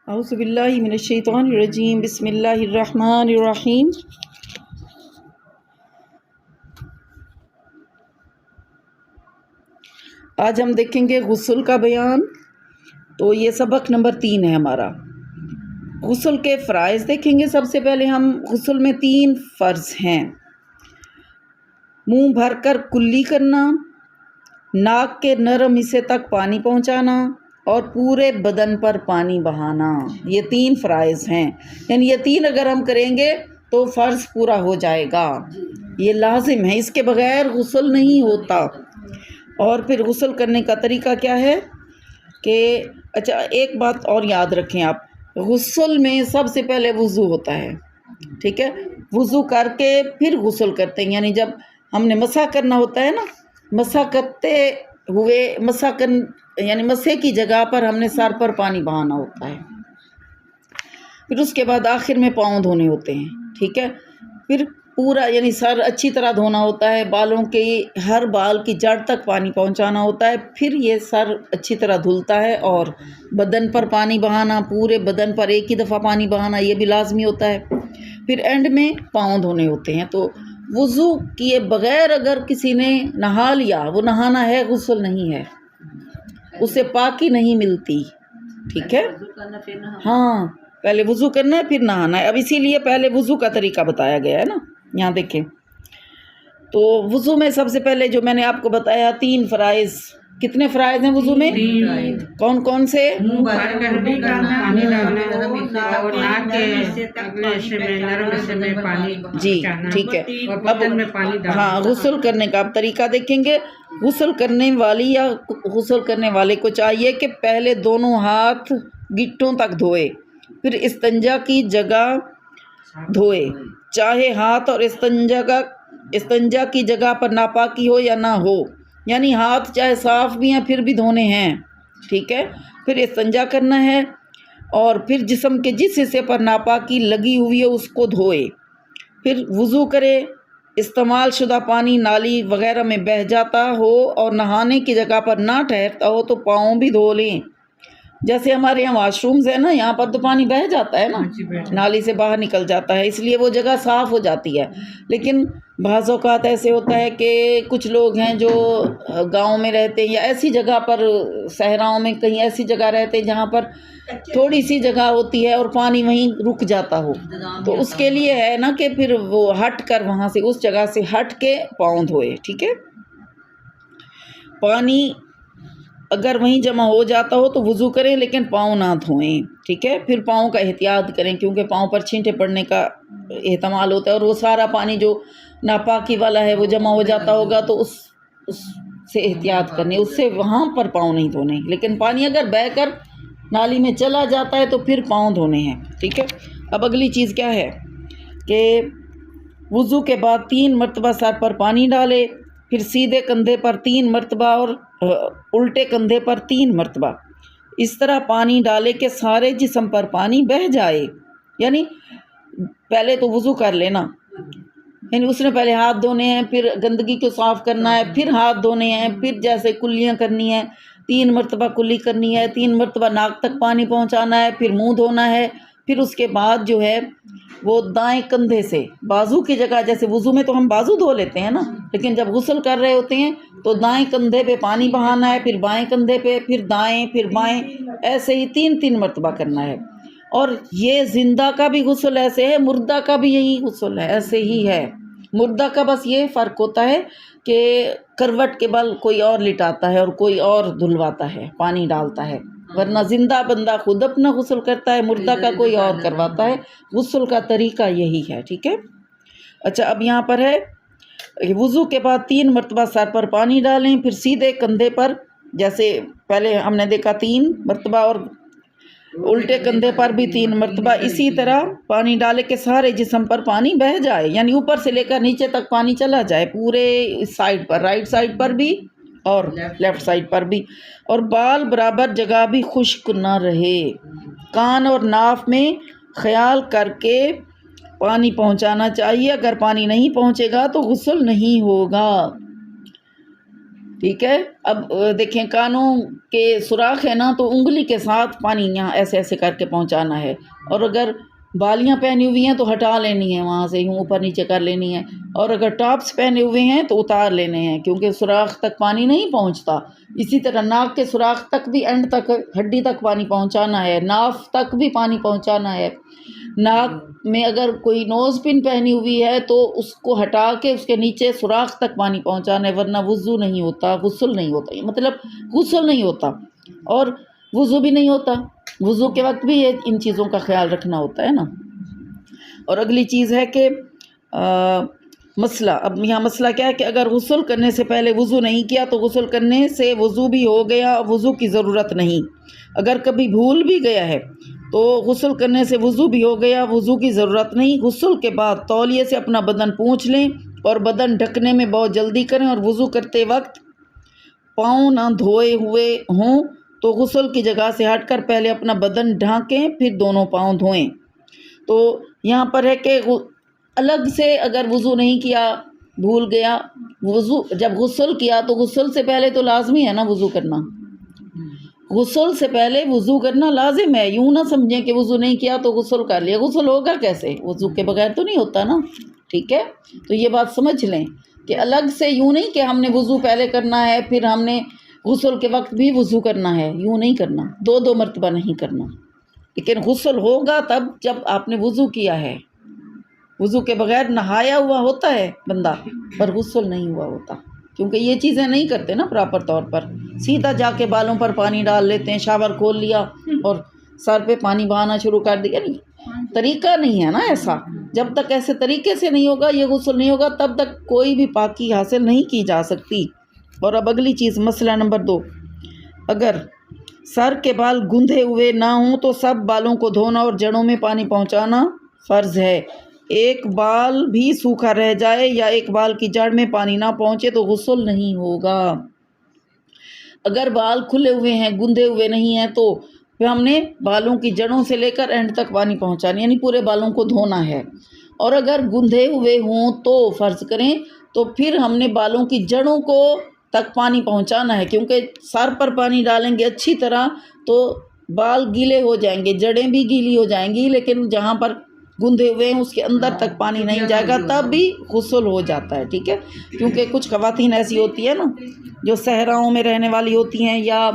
औज़ुबिल्लाहि मिनश्शैतानिर्रजीम बिस्मिल्लाहिर्रहमानिर्रहीम। आज हम देखेंगे गुस्ल का बयान। तो ये सबक नंबर 3 है हमारा। गुस्ल के फ़राइज़ देखेंगे। सबसे पहले हम गुस्ल में 3 फ़र्ज़ हैं। मुंह भरकर कुल्ली करना, नाक के नरम हिस्से तक पानी पहुंचाना और पूरे बदन पर पानी बहाना। ये 3 फ़राइज़ हैं। यानी ये 3 अगर हम करेंगे तो फ़र्ज़ पूरा हो जाएगा। ये लाजिम है, इसके बग़ैर गुस्ल नहीं होता। और फिर गुस्ल करने का तरीका क्या है कि अच्छा, एक बात और याद रखें आप, गुस्ल में सबसे पहले वुज़ू होता है, ठीक है। वुज़ू करके फिर गुस्ल करते हैं। यानी जब हमने मसा करना होता है ना, मसा करते हुए यानी मसे की जगह पर हमने सर पर पानी बहाना होता है। फिर उसके बाद आखिर में पाँव धोने होते हैं, ठीक है। फिर पूरा यानी सर अच्छी तरह धोना होता है, बालों के हर बाल की जड़ तक पानी पहुंचाना होता है। फिर ये सर अच्छी तरह धुलता है और बदन पर पानी बहाना, पूरे बदन पर एक ही दफ़ा पानी बहाना, ये भी लाजमी होता है। फिर एंड में पाँव धोने होते हैं। तो वुज़ू किए बग़ैर अगर किसी ने नहा लिया, वो नहाना है, गुस्ल नहीं है, उससे पाकी नहीं मिलती, ठीक है। हाँ, पहले वुज़ू करना है फिर नहाना है। अब इसीलिए पहले वुज़ू का तरीका बताया गया है ना। यहाँ देखें, तो वुज़ू में सबसे पहले जो मैंने आपको बताया 3 फ़राइज़। कितने फ़राइज़ हैं वुज़ू में? 3। कौन कौन से? मुंह भरकर कुल्ली करना, पानी डालना और नाक के अगले हिस्से में नरम हिस्से में पानी जी, पहुंचाना, ठीक है। और बदन में पानी डालना। हाँ, गुस्ल करने का आप तरीका देखेंगे। गुस्ल करने वाली या गुस्ल करने वाले को चाहिए कि पहले दोनों हाथ गिट्टों तक धोए, फिर इस्तंजा की जगह धोए। चाहे हाथ और इस्तंजा की जगह पर नापाकी हो या ना हो, यानी हाथ चाहे साफ़ भी हैं फिर भी धोने हैं, ठीक है। फिर इस्तंजा करना है और फिर जिस्म के जिस हिस्से पर नापाकी लगी हुई है उसको धोए। फिर वुज़ू करे। इस्तेमाल शुदा पानी नाली वग़ैरह में बह जाता हो और नहाने की जगह पर ना ठहरता हो तो पाँव भी धो लें। जैसे हमारे यहाँ वाशरूम्स है ना, यहाँ पर तो पानी बह जाता है ना, नाली से बाहर निकल जाता है, इसलिए वो जगह साफ़ हो जाती है। लेकिन बाज़ औक़ात ऐसे होता है कि कुछ लोग हैं जो गांव में रहते हैं या ऐसी जगह पर, सहराओं में कहीं ऐसी जगह रहते हैं जहाँ पर थोड़ी सी जगह होती है और पानी वहीं रुक जाता हो, तो उसके लिए है ना कि फिर वो हट कर वहाँ से, उस जगह से हट के पाँव धोए, ठीक है। पानी अगर वहीं जमा हो जाता हो तो वुज़ू करें लेकिन पाँव ना धोएं, ठीक है। फिर पाँव का एहतियात करें क्योंकि पाँव पर छींटे पड़ने का एहतमाल होता है और वो सारा पानी जो नापाकी वाला है वो जमा हो जाता होगा, तो उससे एहतियात करनी, उससे वहाँ पर पाँव नहीं धोने। लेकिन पानी अगर बहकर नाली में चला जाता है तो फिर पाँव धोने हैं, ठीक है। अब अगली चीज़ क्या है कि वुज़ू के बाद 3 मरतबा सर पर पानी डाले, फिर सीधे कंधे पर 3 मरतबा और उल्टे कंधे पर 3 मरतबा। इस तरह पानी डाले कि सारे जिस्म पर पानी बह जाए। यानी पहले तो वुज़ू कर लेना, यानी उसने पहले हाथ धोने हैं, फिर गंदगी को साफ़ करना है, फिर हाथ धोने हैं, फिर जैसे कुल्लियाँ करनी है, 3 मरतबा कुल्ली करनी है, 3 मरतबा नाक तक पानी पहुँचाना है, फिर मुँह धोना है। फिर उसके बाद जो है वो दाएं कंधे से बाजू की जगह, जैसे वुज़ू में तो हम बाजू धो लेते हैं ना, लेकिन जब गुस्ल कर रहे होते हैं तो दाएं कंधे पे पानी बहाना है, फिर बाएं कंधे पे, फिर दाएं, फिर बाएं, ऐसे ही 3-3 मरतबा करना है। और ये जिंदा का भी गुस्ल ऐसे है, मुर्दा का भी यही गुस्ल है, ऐसे ही है। मुर्दा का बस ये फ़र्क होता है कि करवट के बल कोई और लिटाता है और कोई और धुलवाता है, पानी डालता है, वरना ज़िंदा बंदा खुद अपना गुस्ल करता है, मुर्दा का कोई और करवाता है। गुस्ल का तरीका यही है, ठीक है। अच्छा, अब यहाँ पर है वुज़ू के बाद 3 मरतबा सर पर पानी डालें, फिर सीधे कंधे पर, जैसे पहले हमने देखा 3 मरतबा, और उल्टे कंधे पर भी 3 मरतबा। इसी तरह पानी डाले के सारे जिस्म पर पानी बह जाए, यानी ऊपर से लेकर नीचे तक पानी चला जाए, पूरे साइड पर, राइट साइड पर भी और लेफ़्ट साइड पर भी। और बाल बराबर जगह भी खुश्क ना रहे। कान और नाक में ख्याल करके पानी पहुंचाना चाहिए। अगर पानी नहीं पहुंचेगा तो गुस्ल नहीं होगा। ठीक है। अब देखें कानों के सुराख है ना, तो उंगली के साथ पानी यहाँ ऐसे ऐसे करके पहुँचाना है, और अगर बालियाँ पहनी हुई हैं तो हटा लेनी है, वहाँ से यूँ ऊपर नीचे कर लेनी है, और अगर टॉप्स पहने हुए हैं तो उतार लेने हैं, क्योंकि सुराख तक पानी नहीं पहुँचता। इसी तरह नाक के सुराख तक भी, एंड तक, हड्डी तक पानी पहुँचाना है, नाफ तक भी पानी पहुँचाना है। नाक में अगर कोई नोज़ पिन पहनी हुई है तो उसको हटा के उसके नीचे सुराख तक पानी पहुँचाना है, वरना वुज़ू नहीं होता, गुस्ल नहीं होता, मतलब गुस्ल नहीं होता और वुज़ू भी नहीं होता। वुज़ू के वक्त भी ये इन चीज़ों का ख्याल रखना होता है ना। और अगली चीज़ है कि मसला, अब यहाँ मसला क्या है कि अगर गुस्ल करने से पहले वुज़ू नहीं किया तो गुस्ल करने से वुज़ू भी हो गया, वुज़ू की ज़रूरत नहीं। अगर कभी भूल भी गया है तो गुस्ल करने से वुज़ू भी हो गया, वुज़ू की ज़रूरत नहीं। गुस्ल के बाद तौलिए से अपना बदन पोंछ लें और बदन ढकने में बहुत जल्दी करें, और वुज़ू करते वक्त पाँव ना धोए हुए हों तो गुस्ल की जगह से हटकर पहले अपना बदन ढाँकें, फिर दोनों पाँव धोएं। तो यहाँ पर है कि अलग से अगर वुज़ू नहीं किया, भूल गया, वुज़ू जब गुस्ल किया तो गुस्ल से पहले तो लाजमी है ना वुज़ू करना, गुस्ल से पहले वुज़ू करना लाजिम है। यूँ ना समझें कि वुज़ू नहीं किया तो गुस्ल कर लिया, गुस्ल होगा कैसे, वुज़ू के बगैर तो नहीं होता ना। ठीक है, तो ये बात समझ लें कि अलग से यूँ नहीं कि हमने वुज़ू पहले करना है फिर हमने गुस्ल के वक्त भी वुज़ू करना है, यूँ नहीं करना, दो दो मरतबा नहीं करना। लेकिन गुस्ल होगा तब जब आपने वुज़ू किया है। वुज़ू के बगैर नहाया हुआ होता है बंदा पर गुस्ल नहीं हुआ होता, क्योंकि ये चीज़ें नहीं करते ना प्रॉपर तौर पर। सीधा जाके बालों पर पानी डाल लेते हैं, शावर खोल लिया और सर पे पानी बहाना शुरू कर दिया। नहीं, तरीका नहीं है ना ऐसा। जब तक ऐसे तरीके से नहीं होगा, ये गुस्ल नहीं होगा, तब तक कोई भी पाकी हासिल नहीं की जा सकती। और अब अगली चीज़, मसला नंबर 2, अगर सर के बाल गूंधे हुए ना हों तो सब बालों को धोना और जड़ों में पानी पहुंचाना फ़र्ज़ है। एक बाल भी सूखा रह जाए या एक बाल की जड़ में पानी ना पहुंचे तो गुस्ल नहीं होगा। अगर बाल खुले हुए हैं, गूंधे हुए नहीं हैं, तो फिर हमने बालों की जड़ों से लेकर एंड तक पानी पहुंचाना, यानी पूरे बालों को धोना है। और अगर गूंधे हुए हों तो फ़र्ज़ करें तो फिर हमने बालों की जड़ों को तक पानी पहुंचाना है, क्योंकि सर पर पानी डालेंगे अच्छी तरह तो बाल गीले हो जाएंगे, जड़ें भी गीली हो जाएंगी, लेकिन जहाँ पर गूंधे हुए हैं उसके अंदर तक पानी नहीं जाएगा, तब भी गुस्ल हो जाता है। ठीक है, क्योंकि कुछ ख़वातीन ऐसी होती है ना जो सहराओं में रहने वाली होती हैं या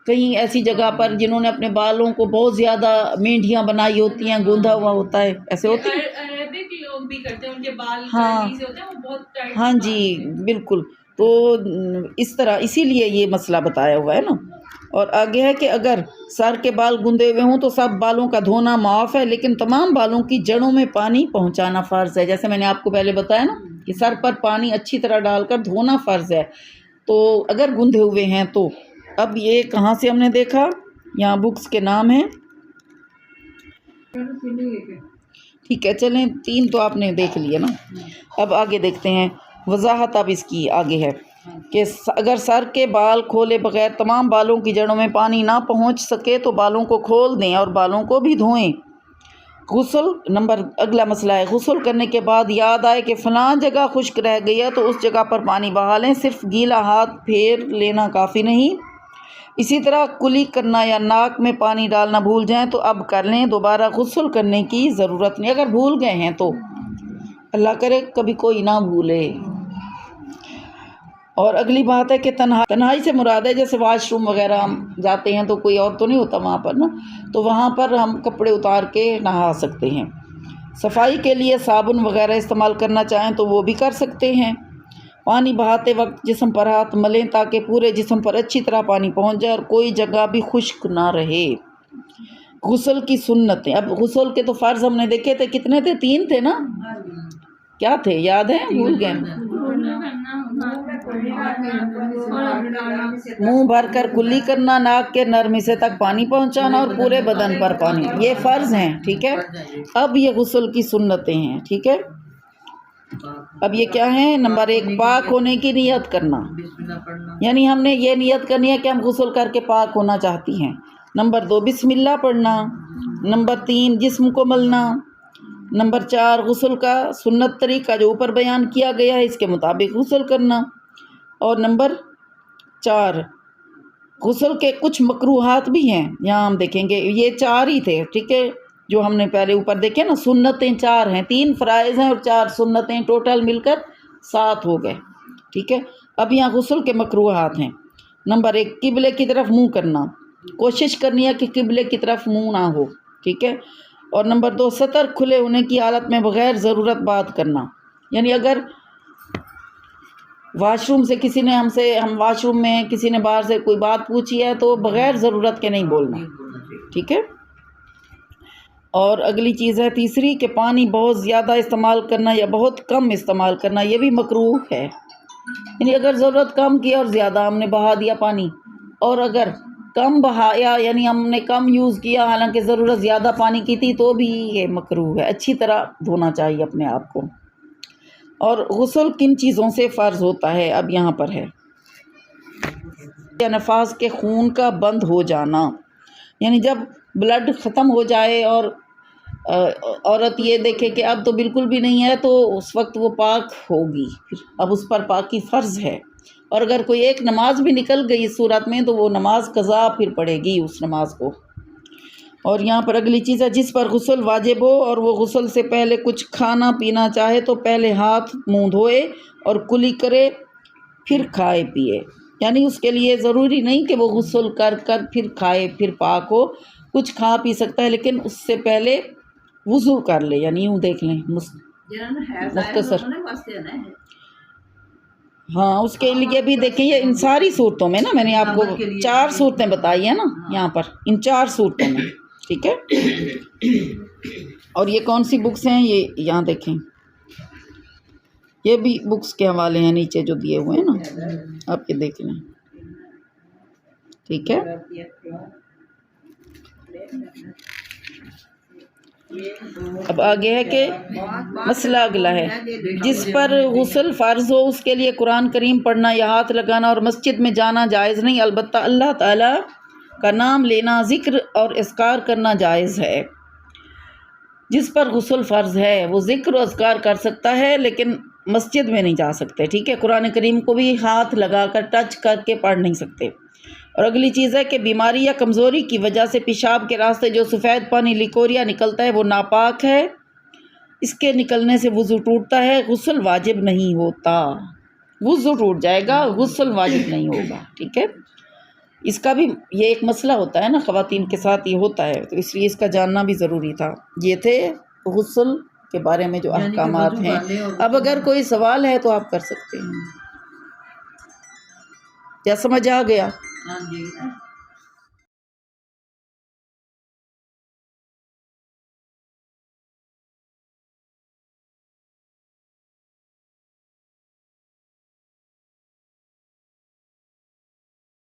कहीं ऐसी जगह पर जिन्होंने अपने बालों को बहुत ज़्यादा मेंढियाँ बनाई होती हैं, गूंधा हुआ होता है, ऐसे होती हैं। अरबिक लोग भी करते हैं, उनके बाल हाँ, कर्ली से होते हैं, वो बहुत टाइट हाँ जी, बिल्कुल। तो इस तरह इसीलिए ये मसला बताया हुआ है ना। और आगे है कि अगर सर के बाल गूंधे हुए हों तो सब बालों का धोना माफ़ है, लेकिन तमाम बालों की जड़ों में पानी पहुंचाना फ़र्ज़ है। जैसे मैंने आपको पहले बताया ना कि सर पर पानी अच्छी तरह डालकर धोना फ़र्ज़ है, तो अगर गूंधे हुए हैं तो। अब ये कहाँ से हमने देखा, यहाँ बुक्स के नाम हैं, ठीक है, चलें 3 तो आपने देख लिए ना। अब आगे देखते हैं, वजाहत अब इसकी आगे है कि अगर सर के बाल खोले बगैर तमाम बालों की जड़ों में पानी ना पहुंच सके तो बालों को खोल दें और बालों को भी धोएं। अगला मसला है, गुस्ल करने के बाद याद आए कि फ़लाँ जगह खुश्क रह गई है तो उस जगह पर पानी बहा लें, सिर्फ गीला हाथ फेर लेना काफ़ी नहीं। इसी तरह कुली करना या नाक में पानी डालना भूल जाएं तो अब कर लें, दोबारा गुस्ल करने की ज़रूरत नहीं। अगर भूल गए हैं तो अल्लाह करे कभी कोई ना भूले। और अगली बात है कि तन्हाई से मुराद है जैसे वाशरूम वगैरह हम जाते हैं तो कोई और तो नहीं होता वहाँ पर ना, तो वहाँ पर हम कपड़े उतार के नहा सकते हैं। सफाई के लिए साबुन वगैरह इस्तेमाल करना चाहें तो वो भी कर सकते हैं। पानी बहाते वक्त जिस्म पर हाथ मलें ताकि पूरे जिस्म पर अच्छी तरह पानी पहुँच जाए और कोई जगह भी खुश्क ना रहे। गुस्ल की सुन्नतें, अब गुस्ल के तो फ़र्ज़ हमने देखे थे, कितने थे, 3 थे ना, क्या थे याद है, भूल गए। मुंह भर कर कुल्ली करना, नाक के नर्म हिस्से तक पानी पहुंचाना और पूरे बदन पर पानी, ये फ़र्ज़ हैं। ठीक है, अब ये गुस्ल की सुन्नतें हैं। ठीक है, अब ये क्या है, नंबर 1 पाक होने की नियत करना, यानी हमने ये नियत करनी है कि हम गुस्ल करके पाक होना चाहती हैं। नंबर 2 बिस्मिल्लाह पढ़ना। नंबर 3 जिस्म को मलना। नंबर 4 गुस्ल का सुन्नत तरीका जो ऊपर बयान किया गया है इसके मुताबिक गुस्ल करना। और नंबर 4, गुस्ल के कुछ मकरूहात भी हैं, यहाँ हम देखेंगे। ये 4 ही थे, ठीक है, जो हमने पहले ऊपर देखे ना। सुन्नतें 4 हैं, 3 फ़राइज़ हैं और 4 सुन्नतें, टोटल मिलकर 7 हो गए, ठीक है। अब यहाँ गुस्ल के मकरूहात हैं। नंबर 1, किबले की तरफ मुँह करना, कोशिश करनी है कि किबले की तरफ मुँह ना हो, ठीक है। और नंबर 2, सतर खुले होने की हालत में बग़ैर ज़रूरत बात करना, यानी अगर वाशरूम से किसी ने हम वाशरूम में किसी ने बाहर से कोई बात पूछी है तो बग़ैर ज़रूरत के नहीं बोलना, ठीक है। और अगली चीज़ है तीसरी कि पानी बहुत ज़्यादा इस्तेमाल करना या बहुत कम इस्तेमाल करना, ये भी मकरूह है। यानी अगर ज़रूरत कम की और ज़्यादा हमने बहा दिया पानी, और अगर कम बहाया यानी हमने कम यूज़ किया हालांकि ज़रूरत ज़्यादा पानी की थी, तो भी ये मकरूह है। अच्छी तरह धोना चाहिए अपने आप को। और गुस्ल किन चीज़ों से फ़र्ज़ होता है, अब यहाँ पर है। नफास के खून का बंद हो जाना, यानी जब ब्लड ख़त्म हो जाए और औरत ये देखे कि अब तो बिल्कुल भी नहीं है, तो उस वक्त वो पाक होगी, फिर अब उस पर पाकी फ़र्ज़ है। और अगर कोई एक नमाज भी निकल गई इस सूरत में, तो वो नमाज कज़ा फिर पड़ेगी उस नमाज को। और यहाँ पर अगली चीज़ है, जिस पर गुस्ल वाजिब हो और वो गुस्ल से पहले कुछ खाना पीना चाहे तो पहले हाथ मुँह धोए और कुली करे, फिर खाए पिए। यानी उसके लिए ज़रूरी नहीं कि वो गुस्ल कर फिर खाए फिर पाक हो, कुछ खा पी सकता है, लेकिन उससे पहले वुज़ू कर ले, यानी यूँ देख लें मुख्तसर। हाँ, उसके लिए भी देखें, ये इन सारी सूरतों में ना, मैंने आपको 4 सूरतें बताई हैं ना यहाँ पर, इन 4 सूरतों में, ठीक है। और ये कौन सी बुक्स हैं, ये यहाँ देखें, ये भी बुक्स के हवाले हैं नीचे जो दिए हुए हैं ना, आप ये देख लें, ठीक है। अब आगे है कि मसला अगला है, जिस पर गुस्ल फ़र्ज़ हो उसके लिए कुरान करीम पढ़ना या हाथ लगाना और मस्जिद में जाना जायज़ नहीं, अलबत्ता अल्लाह ताला का नाम लेना, ज़िक्र और इज़कार करना जायज़ है। जिस पर गुस्ल फ़र्ज़ है वो ज़िक्र और इज़कार कर सकता है, लेकिन मस्जिद में नहीं जा सकते, ठीक है। कुरान करीम को भी हाथ लगाकर टच करके पढ़ नहीं सकते। और अगली चीज़ है कि बीमारी या कमज़ोरी की वजह से पेशाब के रास्ते जो सफ़ेद पानी लिकोरिया निकलता है वो नापाक है, इसके निकलने से वुज़ू टूटता है, गुस्ल वाजिब नहीं होता। वुज़ू टूट जाएगा, गुस्ल वाजिब नहीं होगा, ठीक है। इसका भी ये एक मसला होता है ना, ख़वातीन के साथ ये होता है, तो इसलिए इसका जानना भी ज़रूरी था। ये थे गुस्ल के बारे में जो अहकामात हैं। अब अगर कोई सवाल है तो आप कर सकते हैं। क्या समझ आ गया? हाँ जी।